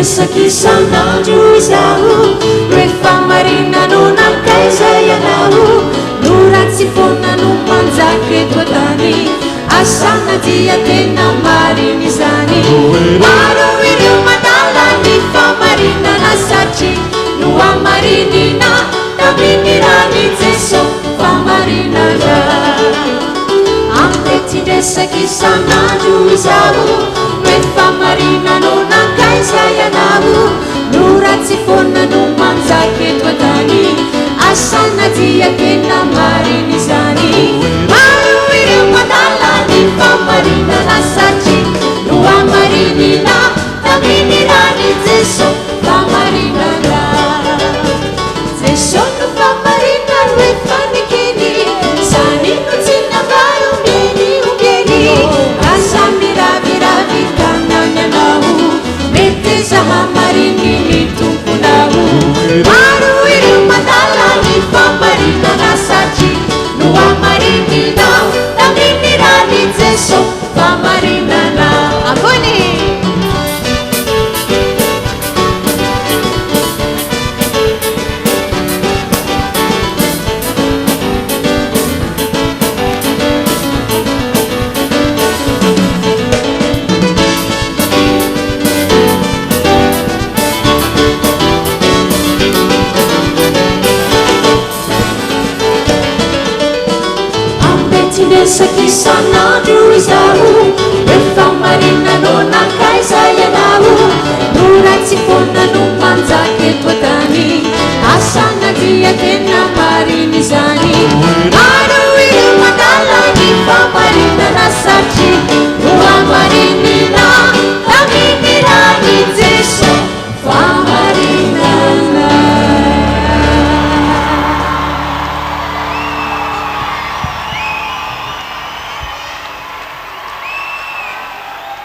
Sakisanandro izaho rehefa marina no nankaiza ianao no ratsy foana no manjaka eto an-tany asana dia tena marina izany maro ireo manala ny famarinana satria no amarinina tamin'ny rany Jeso famarinana amtetindresaky isanandro izaho rehefa marina no nankaiza ianao no ratsy foana no manjaka eto an-tany asana dia tena marina izany maro ireo manala ny famarinana satria no amarinina tamin'ny rany Jeso famarinana Jeso no famarina rehefa nikeny zany no tsy navaro ombieny asa miraviravy tanany anao mety zaha mariny ny tomponao maro ireo mandala ny famarinana satria no amarinina tamin'ny rany Jeso famarinana avony Sakisanandro izaho rehefa marina no nankaiza